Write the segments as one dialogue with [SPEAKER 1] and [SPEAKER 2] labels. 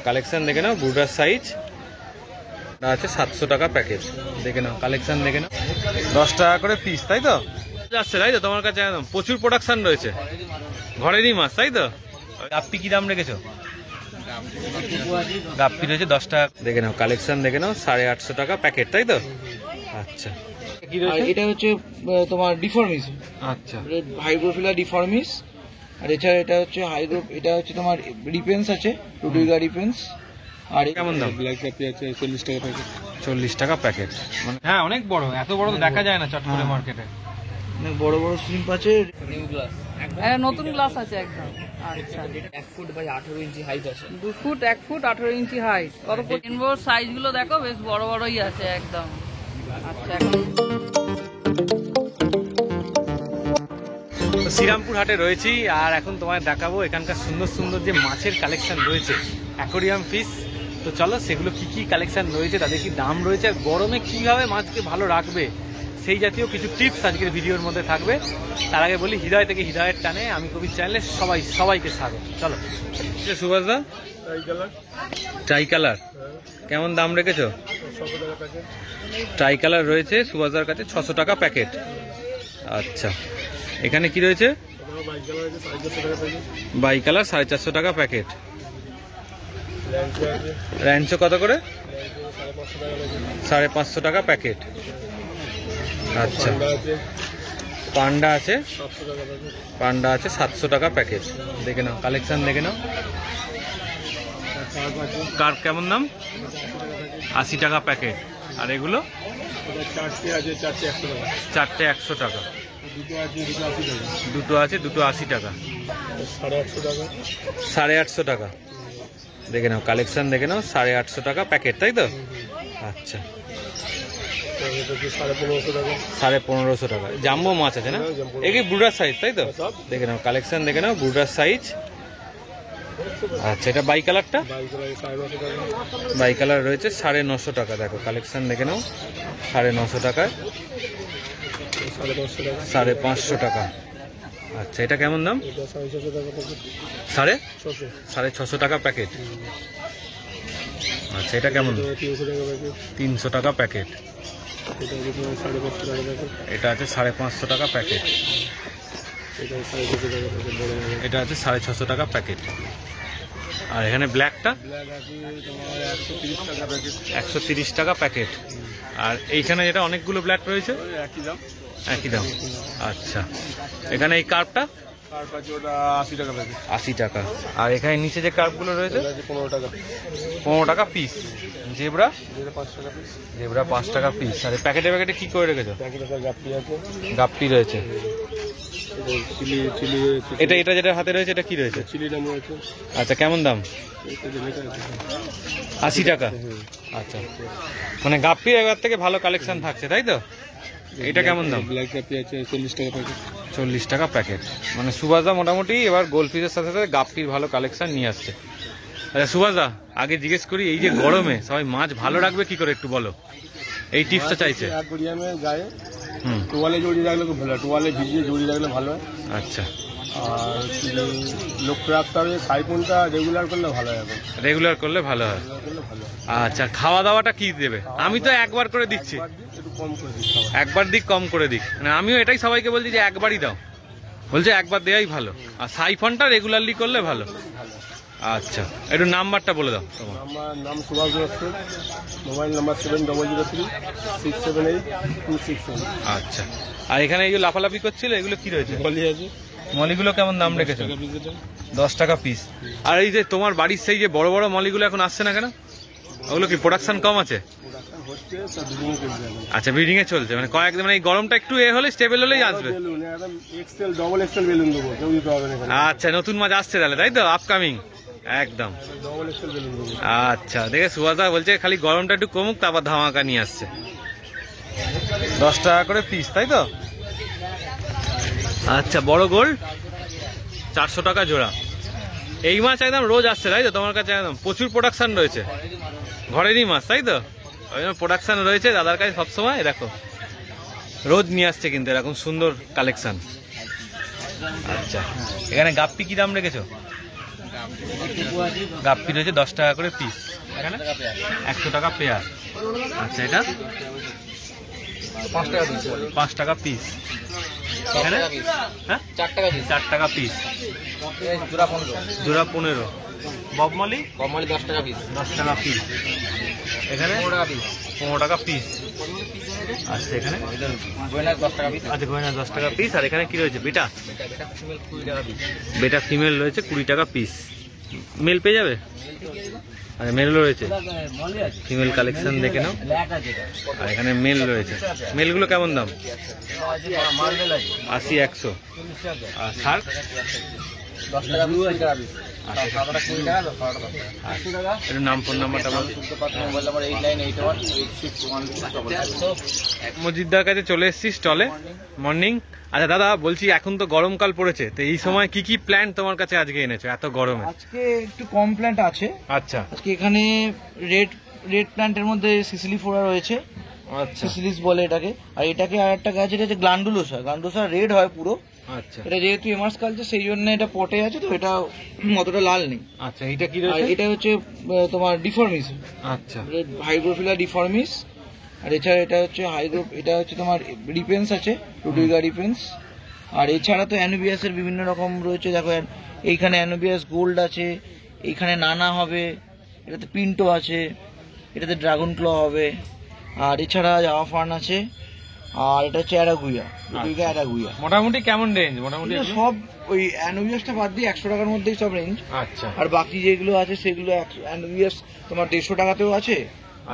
[SPEAKER 1] Collection দেখে নাও, বুড়ার size আছে 700 টাকা প্যাকেট। দেখে নাও কালেকশন দেখে নাও, 10 টাকা করে পিস, তাই তো যাচ্ছে, তাই তো তোমার কাছে একদম প্রচুর প্রোডাকশন রয়েছে, ঘরেরই মাছ, তাই তো। গাপ্পি কি দাম রেখেছো? গাপ্পি রয়েছে 10 টাকা। দেখে নাও কালেকশন দেখে নাও, 850 টাকা প্যাকেট, তাই তো। আচ্ছা,
[SPEAKER 2] এটা হচ্ছে তোমার ডিফর্মিস।
[SPEAKER 1] আচ্ছা,
[SPEAKER 2] হাইড্রোফিলা ডিফর্মিস। আর এছাড়া এটা হচ্ছে এটা হচ্ছে তোমার রিপেন্স আছে, রুডিগা রিপেন্স। আর
[SPEAKER 1] কেমন দাম?
[SPEAKER 2] ব্ল্যাক কাপি আছে 40 টাকা প্যাকেট।
[SPEAKER 1] 40 টাকা প্যাকেট, মানে হ্যাঁ অনেক বড়, এত বড় তো দেখা যায় না চট করে মার্কেটে।
[SPEAKER 2] অনেক বড় বড় শ্রিম্প আছে।
[SPEAKER 3] নিউ গ্লাস, নতুন গ্লাস আছে একদম। আচ্ছা, 1 ফুট বাই 18 ইঞ্চি হাইট আছে। 2 ফুট 1 ফুট 18 ইঞ্চি হাইট। কত রেনবোর সাইজ গুলো দেখো, বেশ বড় বড়ই আছে একদম। আচ্ছা, এখন
[SPEAKER 1] শ্রীরামপুর হাটে রয়েছি, আর এখন তোমায় দেখাবো এখানকার সুন্দর সুন্দর যে মাছের কালেকশন রয়েছে, অ্যাকোরিয়াম ফিশ। তো চলো সেগুলো কি কি কালেকশন রয়েছে, তাদের কি দাম রয়েছে, আর গরমে কিভাবে মাছকে ভালো রাখবে, সেই জাতীয় কিছু টিপস আজকের ভিডিওর মধ্যে থাকবে। তার আগে বলি, হৃদয় থেকে হৃদয়ের টানে আমি কবির চ্যানেলে সবাইকে স্বাগত। চলো। সুভাষ দা, ট্রাই কালার কেমন দাম রেখেছো? ট্রাই কালার রয়েছে সুভাষদার কাছে 600 টাকা প্যাকেট। আচ্ছা, এখানে কি রয়েছে? বাই কালার 450 টাকা প্যাকেট। র্যাঞ্চো কত করে? 550 টাকা প্যাকেট। আচ্ছা, পান্ডা আছে 700 টাকা প্যাকেট। দেখে নাও কালেকশন দেখে নাও। কার্প কেমন দাম? 80 টাকা প্যাকেট। আর এগুলো চারটে 100 টাকা। দুটো আছে, দুটো 80 টাকা। 850 টাকা। দেখে নাও কালেকশন দেখে নাও, 850 টাকা প্যাকেট, তাই তো। আচ্ছা, 1550 টাকা। জাম্বো মাছ আছে না, এগুলি ব্রুডার সাইজ, তাই তো। দেখে নাও কালেকশন দেখে নাও, ব্রুডার সাইজ। আচ্ছা, এটা বাই কালারটা? বাই কালার রয়েছে 950 টাকা। দেখো কালেকশন দেখে নাও, 950 টাকায় 550 টাকা। আচ্ছা, এটা কেমন দাম? 650 টাকা প্যাকেট। আচ্ছা, এটা কেমন? 300 টাকা প্যাকেট। এটা আছে 550 টাকা প্যাকেট। এটা আছে 650 টাকা প্যাকেট। আর এখানে ব্ল্যাকটা 130 টাকা প্যাকেট। আর এইখানে যেটা অনেকগুলো ব্ল্যাক রয়েছে, একই দাম। আচ্ছা, এখানে এই কার্পটা 80 টাকা। আর এখানে নিচে যে কার্পগুলো রয়েছে 15 টাকা পিস। জেব্রা 5 টাকা পিস। আর প্যাকেটে প্যাকেটে কি করে রেখেছো? গাপ্পি রয়েছে। এটা যেটা হাতে রয়েছে, এটা কি রয়েছে? আচ্ছা, কেমন দাম? 80 টাকা। আচ্ছা, মানে গাপ্পির এবার থেকে ভালো কালেকশন থাকছে, তাই তো। এটা কেমন দাম? 40 টাকা প্যাকেট। মানে সুভাষদা মোটামুটি এবার গোল্ড ফিশের সাথে সাথে গাপ্পির ভালো কালেকশন নিয়ে আসছে। আচ্ছা সুভাষদা, আগে জিজ্ঞেস করি, এই যে গরমে সবাই মাছ ভালো রাখবে কি করে, একটু বলো, এই টিপসটা চাইছে।
[SPEAKER 2] টোয়ালে জড়িয়ে রাখলে খুব ভালো, টোয়ালে ভিজিয়ে জড়িয়ে রাখলে ভালো হয়।
[SPEAKER 1] আচ্ছা,
[SPEAKER 2] আর লক্ষ্য রাখতে হবে সাইফোনটা রেগুলার করলে ভালো হয়।
[SPEAKER 1] রেগুলার করলে ভালো হয়। আচ্ছা, খাওয়া দাওয়াটা কি দেবে? আমি তো একবার করে দিচ্ছি, একবার দিক, কম করে দিক। মানে আমিও এটাই সবাইকে বলছি যে একবারই দাও, বলছে একবার দেওয়াই ভালো। আর সাইফোনটা রেগুলারলি করলে ভালো। আচ্ছা, একটু নাম্বারটা বলে দাও তোমার।
[SPEAKER 2] আমার নাম সুভাষ দত্ত, মোবাইল নাম্বার 7003678267।
[SPEAKER 1] আচ্ছা, আর এখানে এই যে লাফালাফি করছিল, এগুলো কি রয়েছে?
[SPEAKER 2] মলি আছে।
[SPEAKER 1] মলিগুলো কেমন দাম রেখেছো? 10 টাকা পিস। আর এই যে তোমার বাড়ির সেই যে বড় বড় মলিগুলো এখন আসছে না কেন? ওগুলো কি প্রোডাকশন কম আছে? আচ্ছা, ব্রিডিং এ চলছে, মানে কয়েকদিন, মানে এই গরমটা একটু হলে স্টেবল হলেই আসবে। আচ্ছা, নতুন মাছ আসছে তাহলে, তাই তো, আপকামিং একদম। আচ্ছা, দেখে সুভাষদা বলছে খালি গরমটা একটু কমুক, তারপর ধামাকা নিয়ে আসছে। 10 টাকা করে পিস, তাই তো। আচ্ছা, বড় গোল্ড 400 টাকা জোড়া। এই মাছ একদম রোজ আসছে, তাই তো তোমার কাছে? একদম প্রচুর প্রোডাকশন রয়েছে, ঘরেরই মাছ, তাই তো। ওই জন্য প্রোডাকশন রয়েছে দাদার কাছে সবসময়। দেখো রোজ নিয়ে আসছে কিন্তু এরকম সুন্দর কালেকশন। আচ্ছা, এখানে গাপ্পি কি দাম রেখেছো? গাপ্পি রয়েছে 10 টাকা করে পিস, এখানে 100 টাকা পেয়ার। আচ্ছা, এটা 5 টাকা পিস, এখানে হ্যাঁ 4 টাকা পিস, জোড়া 15। ববমলি
[SPEAKER 2] 10 টাকা পিস,
[SPEAKER 1] 10 টাকা পিস, এখানে 15 টাকা পিস। আচ্ছা, এখানে
[SPEAKER 2] গয়না 10 টাকা পিস,
[SPEAKER 1] আচ্ছা গয়না 10 টাকা পিস। আর এখানে কি রয়েছে? বেটা বেটা ফিমেল রয়েছে 20 টাকা পিস। মেল পেয়ে যাবে? আচ্ছা, মেলও রয়েছে, ফিমেল কালেকশন দেখে নাও। আর এখানে মেল রয়েছে, মেলগুলো কেমন দাম? 80, 100। আর শার্ক
[SPEAKER 2] 10 টাকা পিস,
[SPEAKER 1] এটার নাম, ফোন নাম্বারটা বল।
[SPEAKER 2] Mobile number 89818612।
[SPEAKER 1] মজিদদার কাছে চলে এসেছি স্টলে। মর্নিং। আচ্ছা দাদা, বলছি এখন তো গরমকাল পড়েছে, তো এই সময় কি কি প্ল্যান্ট তোমার কাছে আজকে এনেছো এত গরমে?
[SPEAKER 2] আজকে একটু কম প্ল্যান্ট আছে।
[SPEAKER 1] আচ্ছা
[SPEAKER 2] আজকে এখানে রেড প্ল্যান্টের মধ্যে সিসিলি ফোরা রয়েছে,
[SPEAKER 1] আচ্ছা
[SPEAKER 2] সিসিলিস বলে এটাকে। আর এটাকে আর একটা গাছ, এটা হচ্ছে গ্ল্যান্ডুলোসা রেড হয় পুরো।
[SPEAKER 1] আচ্ছা
[SPEAKER 2] এটা যেহেতু এমার্স কালচার সেই জন্য এটা পটে আছে, তো এটা অতটা লাল নেই।
[SPEAKER 1] আচ্ছা, এটা কি
[SPEAKER 2] আর
[SPEAKER 1] রয়েছে?
[SPEAKER 2] এটা হচ্ছে তোমার ডিফর্মিস,
[SPEAKER 1] আচ্ছা
[SPEAKER 2] হাইগ্রোফিলা ডিফর্মিস। আর এছাড়া এটা হচ্ছে এটা হচ্ছে তোমার রিপেন্স আছে, টুটুইগা রিপেন্স। আর এছাড়া তো অ্যানোবিয়াস এর বিভিন্ন রকম রয়েছে, দেখো এইখানে অ্যানোবিয়াস গোল্ড আছে, এইখানে নানা হবে, এটাতে পিন্টো আছে, এটাতে ড্রাগন ক্ল হবে। আর এছাড়া জাভা ফার্ন আছে, আর এটা হচ্ছে অ্যারাগুইয়া, টুটুইগা অ্যারাগুইয়া।
[SPEAKER 1] মোটামুটি কেমন রেঞ্জ? মোটামুটি
[SPEAKER 2] এগুলো সব ওই অ্যানোবিয়াসটা বাদ দিয়ে 100 টাকার মধ্যেই সব রেঞ্জ।
[SPEAKER 1] আচ্ছা
[SPEAKER 2] আর বাকি যেগুলো আছে সেগুলো অ্যানোবিয়াস তোমার 150 টাকাতেও আছে,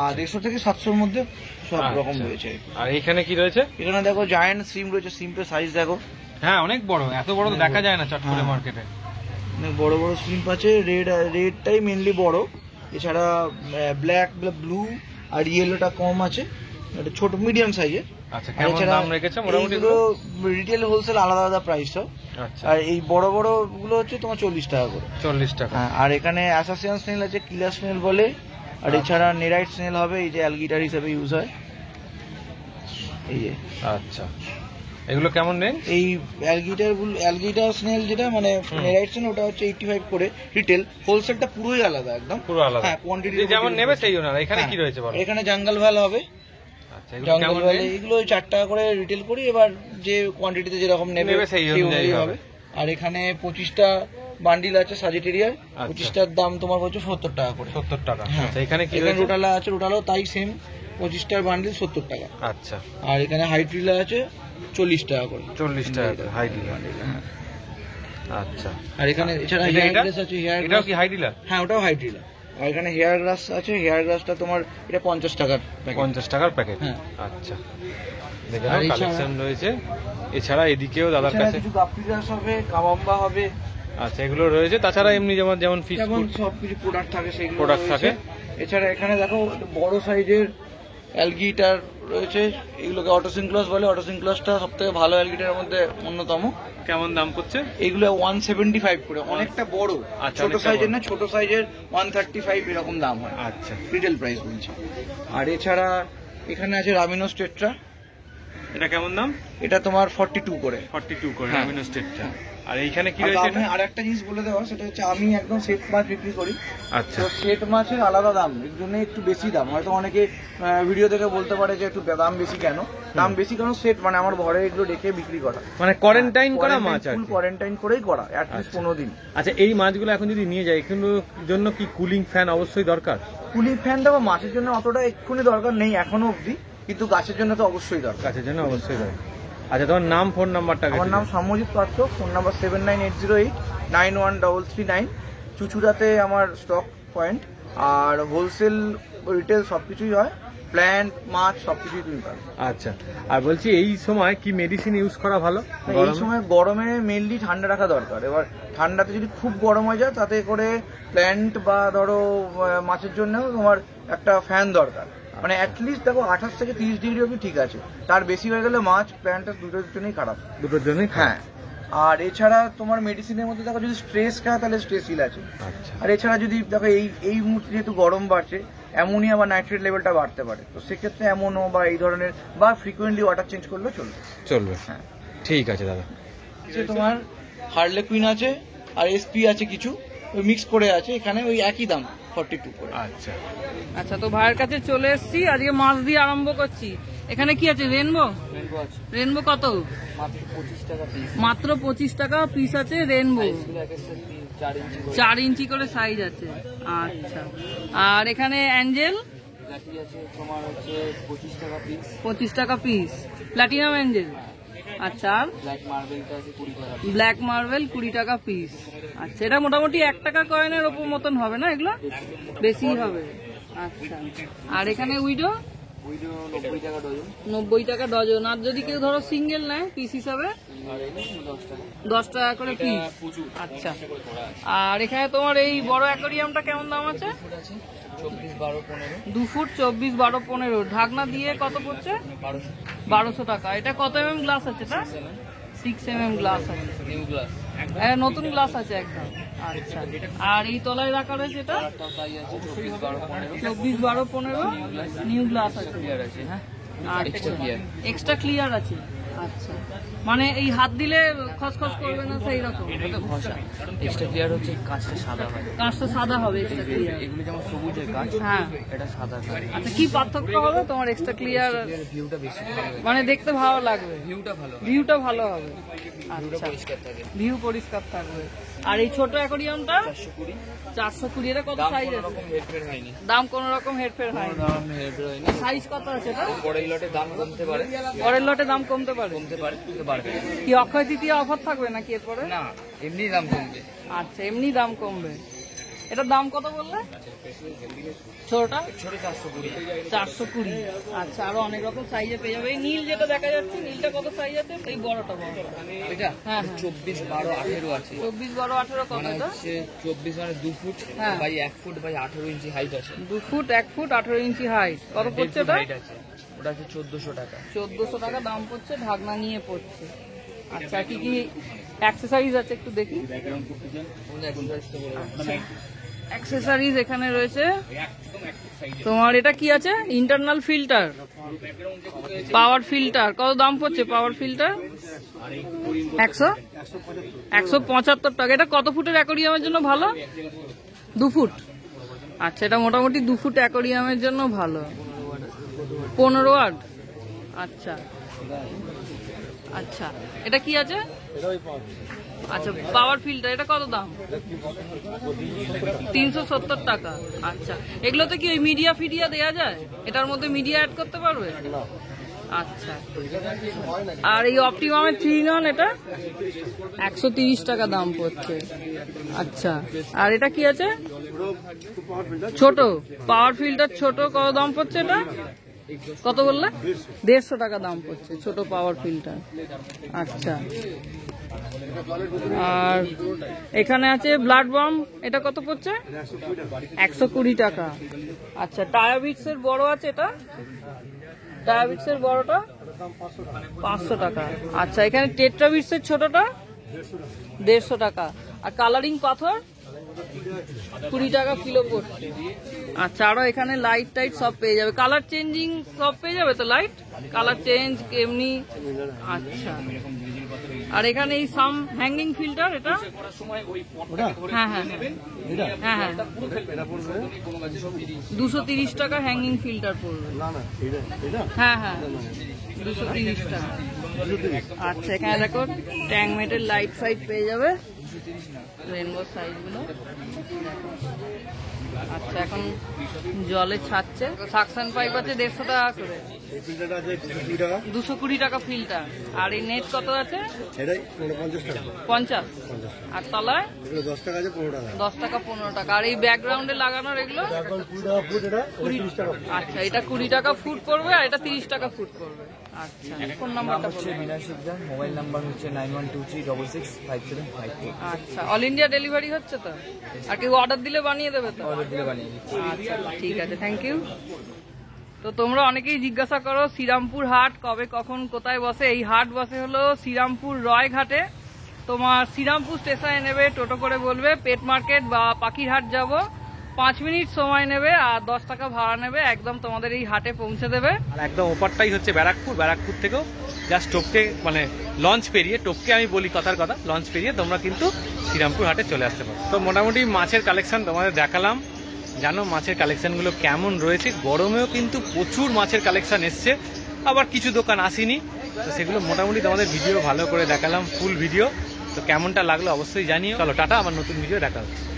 [SPEAKER 2] আর 150 থেকে 700-র মধ্যে সব রকম রয়েছে।
[SPEAKER 1] আর এখানে কি রয়েছে?
[SPEAKER 2] এখানে দেখো জায়ান্ট সিম রয়েছে, সিম্পের সাইজ দেখো,
[SPEAKER 1] হ্যাঁ অনেক বড়, এত বড় তো দেখা যায় না চট করে মার্কেটে।
[SPEAKER 2] অনেক বড় বড় সিম্প আছে। রেডটাই মেনলি বড়, এছাড়া ব্ল্যাক, ব্লু আর ইয়েলোটা কম আছে, এটা ছোট মিডিয়াম সাইজের।
[SPEAKER 1] আচ্ছা, কেমন দাম রেখেছে মোটামুটি?
[SPEAKER 2] রিটেল হোলসেল আলাদা আলাদা প্রাইস সব।
[SPEAKER 1] আচ্ছা,
[SPEAKER 2] আর এই বড় বড় গুলো হচ্ছে তোমার 40 টাকা করে।
[SPEAKER 1] 40 টাকা।
[SPEAKER 2] হ্যাঁ, আর এখানে অ্যাসাসিয়ান স্নেল আছে, কিলার স্নেল বলে। আর এছাড়া নেরাইট স্নেল হবে, এই যে অ্যালগিটার হিসেবে ইউজ হয়, এই যে।
[SPEAKER 1] আচ্ছা, এগুলো কেমন রেঞ্জ?
[SPEAKER 2] এই অ্যালগিটার স্নেল যেটা মানে নেরাইট স্নেল, ওটা হচ্ছে 85 করে রিটেল। হোলসেলটা পুরোই আলাদা একদম,
[SPEAKER 1] পুরো আলাদা।
[SPEAKER 2] হ্যাঁ, কোয়ান্টিটি
[SPEAKER 1] যেমন নেবে সেই জন্য। এখানে কি রয়েছে বলো?
[SPEAKER 2] এখানে জঙ্গল ভ্যাল হবে,
[SPEAKER 1] আচ্ছা, এগুলো
[SPEAKER 2] জঙ্গল
[SPEAKER 1] কেমন
[SPEAKER 2] ভ্যাল
[SPEAKER 1] range?
[SPEAKER 2] এগুলো 4 টাকা করে রিটেল করি, এবার যে কোয়ান্টিটিতে যেরকম নেবে
[SPEAKER 1] সেই
[SPEAKER 2] সেই
[SPEAKER 1] অনুযায়ী
[SPEAKER 2] অনুযায়ী
[SPEAKER 1] হবে।
[SPEAKER 2] হবে। আর এখানে 25টা বান্ডিল আছে সাজিটেরিয়ার,
[SPEAKER 1] আচ্ছা।
[SPEAKER 2] 25টার দাম তোমার হচ্ছে 70 টাকা করে।
[SPEAKER 1] 70 টাকা।
[SPEAKER 2] হ্যাঁ।
[SPEAKER 1] আচ্ছা, এখানে কি
[SPEAKER 2] এখানে
[SPEAKER 1] রয়েছে?
[SPEAKER 2] রোটালা আছে, রোটালাও তাই সেম, 25টার বান্ডিল 70 টাকা।
[SPEAKER 1] আচ্ছা,
[SPEAKER 2] আর এখানে হাইট্রিলা আছে 40 টাকা করে।
[SPEAKER 1] 40 টাকা করে হাই ডিলার।
[SPEAKER 2] হ্যাঁ।
[SPEAKER 1] আচ্ছা,
[SPEAKER 2] আর এখানে এছাড়া
[SPEAKER 1] এটা-
[SPEAKER 2] হেয়ার
[SPEAKER 1] এটা?
[SPEAKER 2] গ্রাস আছে, হেয়ার
[SPEAKER 1] এটাও কি হাই ডিলার?
[SPEAKER 2] হ্যাঁ, ওটাও হাইট্রিলা। আর এখানে হেয়ার গ্রাস আছে, হেয়ার গ্রাসটা তোমার এটা 50 টাকার প্যাকেট।
[SPEAKER 1] 50 টাকার প্যাকেট।
[SPEAKER 2] হ্যাঁ।
[SPEAKER 1] আচ্ছা, দেখে
[SPEAKER 2] আর
[SPEAKER 1] নাও
[SPEAKER 2] এছাড়া-
[SPEAKER 1] কালেকশন রয়েছে। এছাড়া এদিকেও দাদার
[SPEAKER 2] এছাড়া
[SPEAKER 1] কাছে
[SPEAKER 2] কিছু গাপ্পি গ্রাস হবে, কাবাম্বা হবে,
[SPEAKER 1] আচ্ছা এগুলো রয়েছে। তাছাড়া এমনি যেমন ফিশ
[SPEAKER 2] যেমন
[SPEAKER 1] ফুড
[SPEAKER 2] সবকিছু প্রোডাক্ট থাকে সেগুলো
[SPEAKER 1] Product
[SPEAKER 2] রয়েছে।
[SPEAKER 1] থাকে।
[SPEAKER 2] এছাড়া এখানে দেখো বড় সাইজের অ্যালগিটার রয়েছে, এগুলোকে অটোসিনক্লস বলে। অটোসিনক্লসটা সব থেকে ভালো অ্যালগিটারের মধ্যে অন্যতম।
[SPEAKER 1] কেমন দাম করছে?
[SPEAKER 2] এগুলো 175 করে, অনেকটা বড়।
[SPEAKER 1] আচ্ছা,
[SPEAKER 2] ছোট
[SPEAKER 1] অনেকটা
[SPEAKER 2] সাইজের
[SPEAKER 1] বড়।
[SPEAKER 2] না, ছোট সাইজের 135 এরকম দাম হয়,
[SPEAKER 1] আচ্ছা,
[SPEAKER 2] রিটেল প্রাইস বলছি। আর এছাড়া এখানে আছে রামিনোস টেট্রা,
[SPEAKER 1] এটা কেমন দাম?
[SPEAKER 2] এটা তোমার 42 করে।
[SPEAKER 1] 42 করে
[SPEAKER 2] হ্যাঁ।
[SPEAKER 1] রামিনো স্টেটটা। আর এইখানে কি
[SPEAKER 2] আর
[SPEAKER 1] রয়েছে?
[SPEAKER 2] আমি আরেকটা জিনিস বলে দেওয়া, সেটা হচ্ছে আমি একদম সেট মাছ বিক্রি করি।
[SPEAKER 1] আচ্ছা,
[SPEAKER 2] তো সেট মাছের আলাদা দাম, এর জন্য একটু বেশি দাম। হয়তো অনেকে ভিডিও দেখে বলতে পারে যে একটু দাম বেশি কেন। দাম বেশি কারণ সেট মানে আমার ঘরে এগুলো রেখে বিক্রি করা,
[SPEAKER 1] মানে কোয়ারেন্টাইন করা মাছ আর
[SPEAKER 2] ফুল
[SPEAKER 1] কি।
[SPEAKER 2] কোয়ারেন্টাইন করেই করা, অ্যাটলিস্ট 15 দিন।
[SPEAKER 1] আচ্ছা, এই মাছগুলো এখন যদি নিয়ে যায় এগুলোর জন্য কি কুলিং ফ্যান অবশ্যই দরকার?
[SPEAKER 2] কুলিং ফ্যান দেবো মাছের জন্য অতটা এক্ষুনি দরকার নেই এখনো অবধি, কিন্তু গাছের জন্য তো অবশ্যই দরকার।
[SPEAKER 1] গাছের জন্য অবশ্যই দরকার। আচ্ছা, তোমার নাম, ফোন নাম্বারটা?
[SPEAKER 2] আমার নাম সৌম্যজিৎ পাত্র, ফোন নাম্বার 7980891339। চুচুড়াতে আমার স্টক পয়েন্ট, আর হোলসেল রিটেল সবকিছুই হয়, প্ল্যান্ট মাছ সবকিছুই তুমি পাবে।
[SPEAKER 1] আচ্ছা, আর বলছি এই সময় কি মেডিসিন ইউজ করা ভালো?
[SPEAKER 2] এই সময় গরমে মেনলি ঠান্ডা রাখা দরকার। এবার ঠান্ডাতে যদি খুব গরম হয়ে যায়, তাতে করে প্ল্যান্ট বা ধরো মাছের জন্য তোমার একটা ফ্যান দরকার। মানে অ্যাটলিস্ট দেখো 28 থেকে 30 ডিগ্রি অবধি ঠিক আছে, তার বেশি হয়ে গেলে মাছ প্ল্যান্টটা দুটোর জন্যই খারাপ।
[SPEAKER 1] দুটোর জন্যই?
[SPEAKER 2] হ্যাঁ। আর এছাড়া তোমার মেডিসিনের মধ্যে দেখো যদি স্ট্রেস খায় তাহলে স্ট্রেসিল আছে।
[SPEAKER 1] আচ্ছা,
[SPEAKER 2] আর এছাড়া যদি দেখো এই মুহূর্তে যেহেতু গরম বাড়ছে, অ্যামোনিয়া বা নাইট্রেট লেভেলটা বাড়তে পারে, তো সেক্ষেত্রে অ্যামোনো বা এই ধরনের বা ফ্রিকোয়েন্টলি ওয়াটার চেঞ্জ করলেও চলবে।
[SPEAKER 1] চলবে।
[SPEAKER 2] হ্যাঁ।
[SPEAKER 1] ঠিক আছে দাদা।
[SPEAKER 2] তোমার হার্লে কুইন আছে, আর এসপি আছে কিছু। ওই মিক্স করে আছে, এখানে ওই একই দাম 42 করে।
[SPEAKER 1] আচ্ছা
[SPEAKER 3] আচ্ছা, তো ভাইয়ের কাছে চলে এসেছি, আজকে মাছ দিয়ে আরম্ভ করছি। এখানে কি আছে? রেনবো। রেনবো কত? মাত্র 25 টাকা পিস আছে রেনবো। 4 ইঞ্চি করে সাইজ আছে। আচ্ছা, আর এখানে অ্যাঞ্জেল 25 টাকা পিস। Platinum Angel. আচ্ছা, আর ব্ল্যাক মার্বেল 20 টাকা পিস। আচ্ছা, এটা মোটামুটি 1 টাকা কয়েনের ওপর মতন হবে না, এগুলো বেশি হবে। আচ্ছা, আর এখানে উইডো 90 টাকা ডজন। আর যদি কেউ ধরো সিঙ্গেল নেয় পিস হিসাবে 10 টাকা করে পিস। আচ্ছা, আর এখানে তোমার এই বড় অ্যাকোরিয়ামটা কেমন দাম আছে? 2 ফুট 24, 12, 15। ঢাকনা দিয়ে কত পড়ছে? 1200 টাকা। এটা কত mm গ্লাস আছে? এটা 6 mm গ্লাস আছে, নতুন গ্লাস আছে একদম। আচ্ছা, আর এই তলায় রাখা রয়েছে এটা 24, 12, 15 নিউ গ্লাস আছে। এক্সট্রা ক্লিয়ার আছে। আচ্ছা, মানে এই হাত দিলে খসখস করবে না সেই রকম?
[SPEAKER 4] এক্সট্রা ক্লিয়ার হচ্ছে কাঁচটা সাদা হয়।
[SPEAKER 3] কাঁচটা সাদা হবে এক্সট্রা ক্লিয়ার।
[SPEAKER 4] এগুলো যেমন সবুজের কাঁচ,
[SPEAKER 3] হ্যাঁ,
[SPEAKER 4] এটা সাদা কাঁচ।
[SPEAKER 3] আচ্ছা, কি পার্থক্য হবে তোমার এক্সট্রা ক্লিয়ার?
[SPEAKER 4] ভিউটা বেশি ভালো,
[SPEAKER 3] মানে দেখতে ভালো লাগবে, ভিউটা ভালো হবে। আচ্ছা, ভিউ পরিষ্কার থাকবে। আর এই ছোট অ্যাকোরিয়ামটা 420। এটা কত সাইজ আছে? দাম কোন রকম হেরফের হয়নি। সাইজ কত আছে এটা?
[SPEAKER 4] পরের লটে দাম কমতে পারে,
[SPEAKER 3] পরের লটে দাম কমতে পারে।
[SPEAKER 4] কিন্তু বাড়বে।
[SPEAKER 3] কি অক্ষয় তৃতীয়া অফার থাকবে নাকি এরপরে?
[SPEAKER 4] না, এমনি দাম কমবে।
[SPEAKER 3] আচ্ছা, এমনি দাম কমবে। এটার দাম কত বললে? ছোটটা 420। আচ্ছা, আরো অনেক রকম সাইজে পেয়ে যাবে। এই নীল যেটা দেখা যাচ্ছে, নীলটা কত সাইজ আছে? এই বড়টা
[SPEAKER 4] এটা
[SPEAKER 3] হ্যাঁ,
[SPEAKER 4] 24, 12, 18 আছে।
[SPEAKER 3] 24, 12, 18 কত? এটা
[SPEAKER 4] 24 মানে 2 ফুট
[SPEAKER 3] হ্যাঁ।
[SPEAKER 4] By 1 foot by 18 inch height আছে।
[SPEAKER 3] 2 ফুট 1 ফুট 18 ইঞ্চি হাইট। কত পড়ছে এটা?
[SPEAKER 4] হাইট আছে, ওটা আছে 1400 টাকা।
[SPEAKER 3] 1400 টাকা দাম পড়ছে, ঢাকনা নিয়ে পড়ছে। আচ্ছা, কি কি অ্যাক্সেসরিজ আছে একটু দেখি। অ্যাক্সেসরিজ এখানে রয়েছে তোমার। এটা কি আছে? Internal filter, power filter. কত দাম পড়ছে পাওয়ার ফিল্টার? 175 টাকা। এটা কত ফুটের অ্যাকোরিয়ামের জন্য ভালো? 2 ফুট। আচ্ছা, এটা মোটামুটি 2 ফুট অ্যাকোরিয়ামের জন্য ভালো। 15 ওয়াট। আচ্ছা আচ্ছা, এটা কি আছে? আচ্ছা, পাওয়ার ফিল্টার। এটা কত দাম? 370 টাকা। আচ্ছা, এগুলোতে কি ওই মিডিয়া ফিডিয়া দেওয়া যায়? এটার মধ্যে মিডিয়া অ্যাড করতে পারবে? আচ্ছা, আর এই অপটিমামের 3-in-1 এটা 130 টাকা দাম পড়ছে। আচ্ছা, আর এটা কি আছে? ছোট পাওয়ার ফিল্টার, ছোট। কত দাম পড়ছে এটা? কত বললে? 150 টাকা দাম পড়ছে ছোট পাওয়ার ফিল্টার। আচ্ছা, আর এখানে আছে ব্লাড বাম। এটা কত পড়ছে? 120 টাকা। আচ্ছা, টায়াবিটস এর বড় আছে, এটা টায়াবিটস এর বড়টা 500 টাকা। আচ্ছা, এখানে টেট্রাবিটস এর ছোটটা 150 টাকা। আর কালারিং পাথর 20 টাকা কিলো পড়ছে। আচ্ছা, আরো এখানে লাইট টাইট সব পেয়ে যাবে, কালার চেঞ্জিং সব পেয়ে যাবে তো, লাইট কালার চেঞ্জ এমনি। আচ্ছা, আর এখানে এই সাম হ্যাঙ্গিং ফিল্টার। এটা হ্যাঁ হ্যাঁ হ্যাঁ হ্যাঁ 230 টাকা হ্যাঙ্গিং ফিল্টার পড়বে। হ্যাঁ হ্যাঁ 230 টাকা। আচ্ছা, এখানে দেখো ট্যাংমেটের লাইট ফাইট পেয়ে যাবে, রেনবো সাইজ গুলো। আচ্ছা, এখন জলে ছাড়ছে। সাকশন পাইপ আছে 150 টাকা করে। 220 টাকা ফিল্টার। আর এই নেট কত আছে? 50। আর তলায় 10 টাকা 15 টাকা। আর এই ব্যাকগ্রাউন্ডে লাগানোর এগুলো 20 টাকা। আচ্ছা, এটা 20 টাকা ফুট পড়বে, আর এটা 30 টাকা ফুট পড়বে। আচ্ছা, ফোন নাম্বারটা
[SPEAKER 4] হচ্ছে বিনয় শিকদার, মোবাইল নাম্বার হচ্ছে 9123665752।
[SPEAKER 3] আচ্ছা, অল ইন্ডিয়া ডেলিভারি হচ্ছে তো? আর কেউ অর্ডার দিলে বানিয়ে দেবে তো?
[SPEAKER 4] অর্ডার দিলে বানিয়ে দিচ্ছি।
[SPEAKER 3] আচ্ছা, ঠিক আছে, থ্যাংক ইউ। তো তোমরা অনেকেই জিজ্ঞাসা করো শ্রীরামপুর হাট কবে কখন কোথায় বসে। এই হাট বসে হলো শ্রীরামপুর রয় ঘাটে। তোমার শ্রীরামপুর স্টেশনে নেবে, টোটো করে বলবে পেট মার্কেট বা পাখিরহাট যাব, 5 মিনিট সময় নেবে আর 10 টাকা ভাড়া নেবে, একদম তোমাদের এই হাটে পৌঁছে দেবে।
[SPEAKER 1] আর একদম ওপারটাই হচ্ছে ব্যারাকপুর। ব্যারাকপুর থেকেও জাস্ট টোপকে মানে লঞ্চ পেরিয়ে, টোপকে আমি বলি কথার কথা, লঞ্চ পেরিয়ে তোমরা কিন্তু শ্রীরামপুর হাটে চলে আসতে পারো। তো মোটামুটি মাছের কালেকশন তোমাদের দেখালাম, জানো মাছের কালেকশনগুলো কেমন রয়েছে। গরমেও কিন্তু প্রচুর মাছের কালেকশন এসছে, আবার কিছু দোকান আসেনি, তো সেগুলো মোটামুটি তোমাদের ভিডিও ভালো করে দেখালাম, ফুল ভিডিও। তো কেমনটা লাগলো অবশ্যই জানিও। চলো টাটা, আমার নতুন ভিডিও দেখা হচ্ছে।